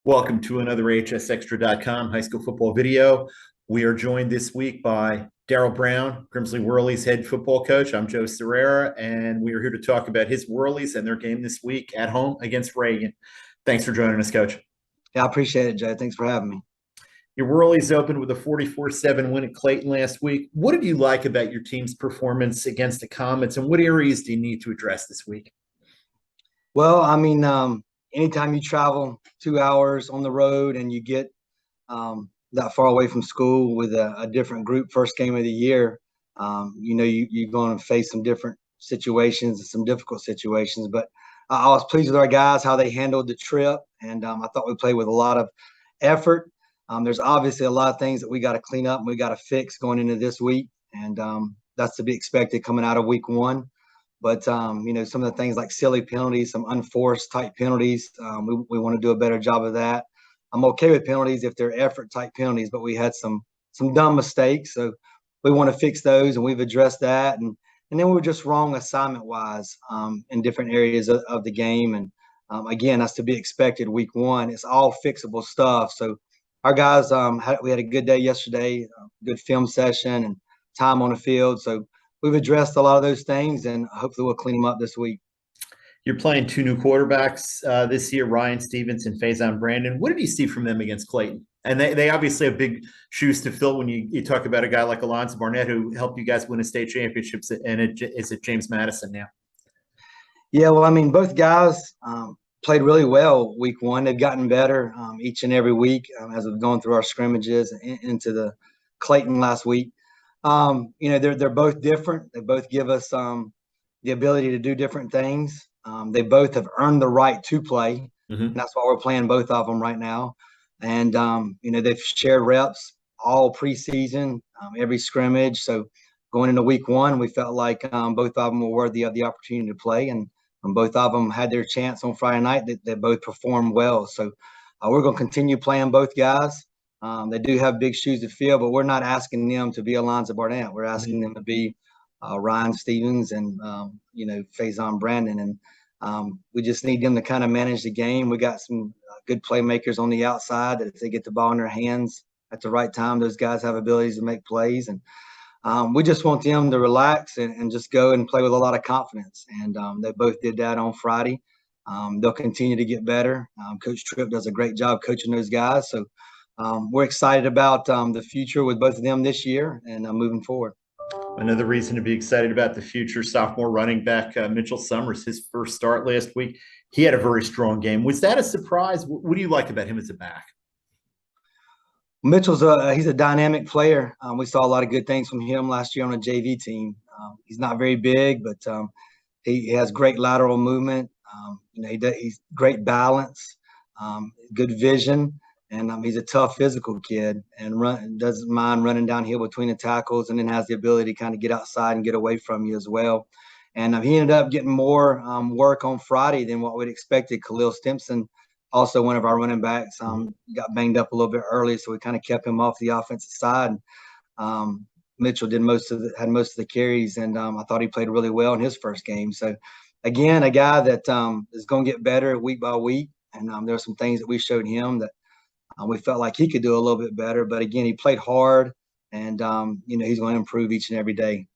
Welcome to another HSExtra.com high school football video. We are joined this week by Darryl Brown, Grimsley Whirly's head football coach. I'm Joe Serrera, and we are here to talk about his Whirlies and their game this week at home against Reagan. Thanks for joining us, Coach. Yeah, I appreciate it, Joe. Thanks for having me. Your Whirlies opened with a 44-7 win at Clayton last week. What did you like about your team's performance against the Comets, and what areas do you need to address this week? Well, anytime you travel 2 hours on the road and you get that far away from school with a different group first game of the year, you're going to face some different situations and some difficult situations. But I was pleased with our guys, how they handled the trip, and I thought we played with a lot of effort. There's obviously a lot of things that we got to clean up and we got to fix going into this week, and that's to be expected coming out of week one. But, some of the things like silly penalties, some unforced type penalties, we want to do a better job of that. I'm okay with penalties if they're effort type penalties, but we had some dumb mistakes. So we want to fix those, and we've addressed that. And then we were just wrong assignment wise in different areas of the game. And again, that's to be expected week one. It's all fixable stuff. So our guys, we had a good day yesterday, good film session and time on the field. So we've addressed a lot of those things, and hopefully we'll clean them up this week. You're playing two new quarterbacks this year, Ryan Stevens and Faison Brandon. What did you see from them against Clayton? And they obviously have big shoes to fill when you talk about a guy like Alonzo Barnett, who helped you guys win a state championships, and is at James Madison now. Yeah, well, both guys played really well week one. They've gotten better each and every week as we've gone through our scrimmages into the Clayton last week. They're both different. They both give us the ability to do different things. They both have earned the right to play. And that's why we're playing both of them right now. And they've shared reps all preseason, every scrimmage. So going into week one, we felt like both of them were worthy of the opportunity to play, and both of them had their chance on Friday night. They both performed well. So we're going to continue playing both guys. They do have big shoes to fill, but we're not asking them to be Alonzo Barnett. We're asking them to be Ryan Stevens and, Faison Brandon. And we just need them to kind of manage the game. We got some good playmakers on the outside that if they get the ball in their hands at the right time, those guys have abilities to make plays. And we just want them to relax and just go and play with a lot of confidence. And they both did that on Friday. They'll continue to get better. Coach Tripp does a great job coaching those guys. So we're excited about the future with both of them this year and moving forward. Another reason to be excited about the future, sophomore running back Mitchell Summers, his first start last week. He had a very strong game. Was that a surprise? What do you like about him as a back? Mitchell's he's a dynamic player. We saw a lot of good things from him last year on a JV team. He's not very big, but he has great lateral movement. He's great balance, good vision. And he's a tough physical kid and doesn't mind running downhill between the tackles, and then has the ability to kind of get outside and get away from you as well. And he ended up getting more work on Friday than what we'd expected. Khalil Stimson, also one of our running backs, got banged up a little bit early, so we kind of kept him off the offensive side. Mitchell had most of the carries, and I thought he played really well in his first game. So, again, a guy that is going to get better week by week. And there are some things that we showed him that we felt like he could do a little bit better, but again, he played hard, and he's going to improve each and every day.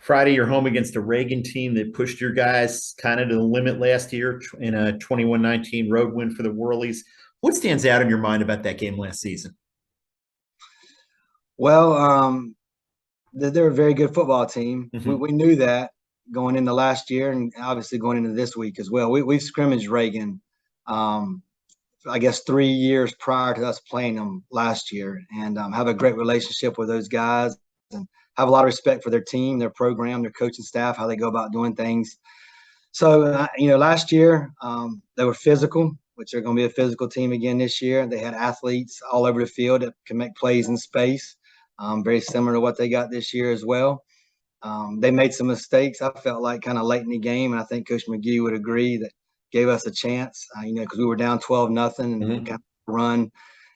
Friday, you're home against a Reagan team that pushed your guys kind of to the limit last year in a 21-19 road win for the Whirlies. What stands out in your mind about that game last season? Well, they're a very good football team. We knew that going into last year, and obviously going into this week as well. We've scrimmaged Reagan. I guess 3 years prior to us playing them last year, and have a great relationship with those guys and have a lot of respect for their team, their program, their coaching staff, how they go about doing things. So, last year they were physical, which they're going to be a physical team again this year. They had athletes all over the field that can make plays in space, very similar to what they got this year as well. They made some mistakes, I felt like, kind of late in the game, and I think Coach McGee would agree that gave us a chance, because we were down 12-0 and kind of run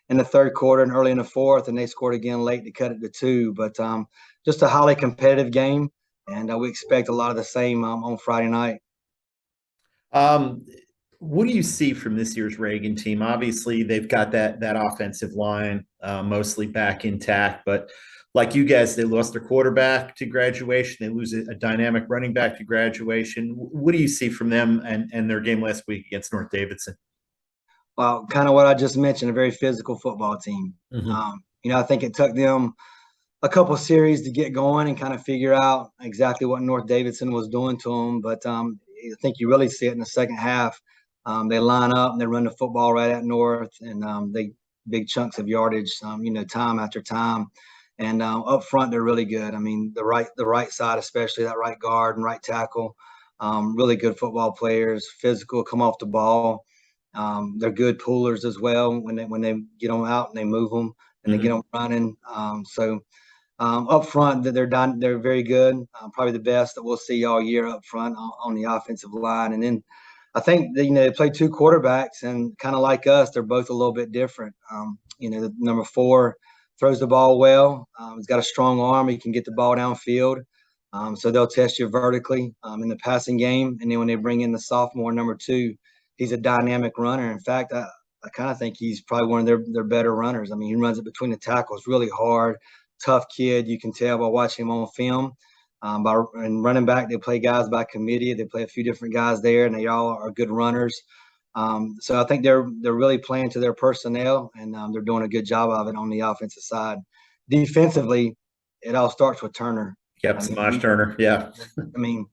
in the third quarter and early in the fourth, and they scored again late to cut it to 2. But just a highly competitive game, and we expect a lot of the same on Friday night. What do you see from this year's Reagan team? Obviously, they've got that offensive line mostly back intact, but like you guys, they lost their quarterback to graduation. They lose a dynamic running back to graduation. What do you see from them and their game last week against North Davidson? Well, kind of what I just mentioned, a very physical football team. Mm-hmm. I think it took them a couple series to get going and kind of figure out exactly what North Davidson was doing to them. But I think you really see it in the second half. They line up and they run the football right at North, and they big chunks of yardage, time after time. And up front, they're really good. I mean, the right side, especially that right guard and right tackle, really good football players, physical, come off the ball. They're good pullers as well when they get them out and they move them and they get them running. Up front, they're very good. Probably the best that we'll see all year up front on the offensive line. And then I think that, they play two quarterbacks, and kind of like us, they're both a little bit different. The number 4 throws the ball well. He's got a strong arm. He can get the ball downfield. So they'll test you vertically in the passing game. And then when they bring in the sophomore, number 2, he's a dynamic runner. In fact, I kind of think he's probably one of their better runners. I mean, he runs it between the tackles really hard, tough kid. You can tell by watching him on film. And running back, they play guys by committee. They play a few different guys there, and they all are good runners. So I think they're really playing to their personnel, and they're doing a good job of it on the offensive side. Defensively, it all starts with Turner. Yep, Samaj Turner. Yeah. I mean,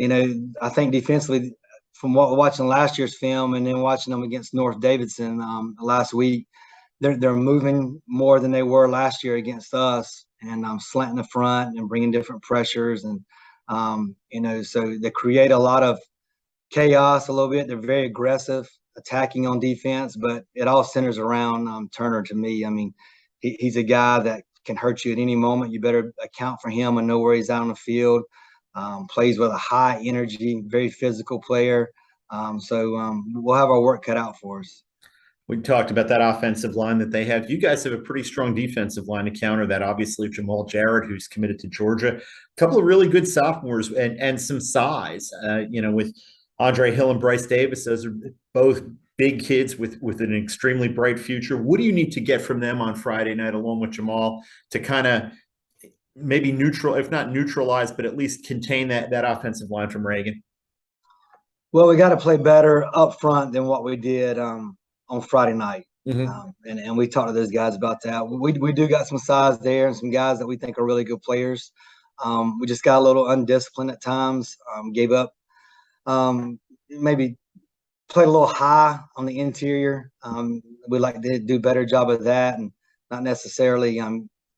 I think defensively, from watching last year's film and then watching them against North Davidson last week, they're moving more than they were last year against us, and slanting the front and bringing different pressures, and so they create a lot of chaos a little bit. They're very aggressive, attacking on defense, but it all centers around Turner to me. I mean, he's a guy that can hurt you at any moment. You better account for him and know where he's out on the field. Plays with a high energy, very physical player. We'll have our work cut out for us. We talked about that offensive line that they have. You guys have a pretty strong defensive line to counter that. Obviously, Jamal Jarrett, who's committed to Georgia, a couple of really good sophomores and some size. With Andre Hill and Bryce Davis, those are both big kids with an extremely bright future. What do you need to get from them on Friday night, along with Jamal, to kind of maybe if not neutralize, but at least contain that offensive line from Reagan? Well, we got to play better up front than what we did on Friday night. Mm-hmm. And we talked to those guys about that. We do got some size there and some guys that we think are really good players. We just got a little undisciplined at times, gave up, maybe played a little high on the interior. We'd like to do a better job of that, and not necessarily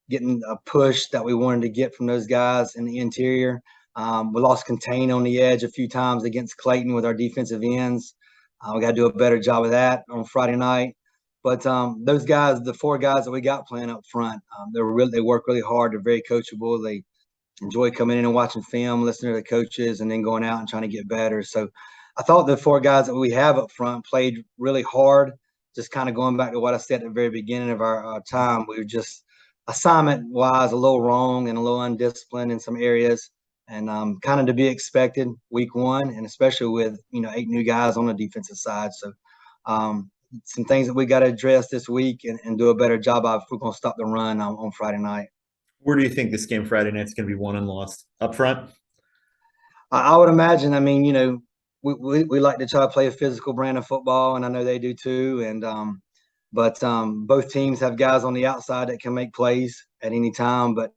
getting a push that we wanted to get from those guys in the interior. We lost contain on the edge a few times against Clayton with our defensive ends. We got to do a better job of that on Friday night. But those guys, the 4 guys that we got playing up front, they work really hard. They're very coachable. They enjoy coming in and watching film, listening to the coaches, and then going out and trying to get better. So I thought the 4 guys that we have up front played really hard. Just kind of going back to what I said at the very beginning of our time, we were just assignment-wise a little wrong and a little undisciplined in some areas. And kind of to be expected week 1, and especially with 8 new guys on the defensive side. So some things that we got to address this week and do a better job of if we're going to stop the run on Friday night. Where do you think this game Friday night is going to be won and lost? Up front? I would imagine. I mean, we like to try to play a physical brand of football, and I know they do too. And but both teams have guys on the outside that can make plays at any time. But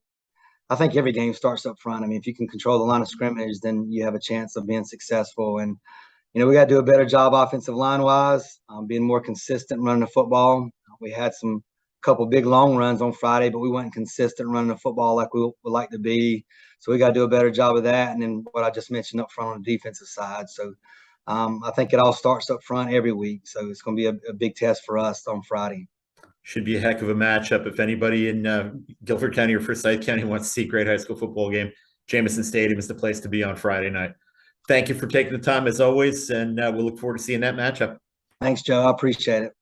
I think every game starts up front. I mean, if you can control the line of scrimmage, then you have a chance of being successful. And, we got to do a better job offensive line-wise, being more consistent running the football. We had a couple big long runs on Friday, but we weren't consistent running the football like we would like to be. So we got to do a better job of that. And then what I just mentioned up front on the defensive side. So I think it all starts up front every week. So it's going to be a big test for us on Friday. Should be a heck of a matchup. If anybody in Guilford County or Forsyth County wants to see a great high school football game, Jamison Stadium is the place to be on Friday night. Thank you for taking the time as always, and we'll look forward to seeing that matchup. Thanks, Joe. I appreciate it.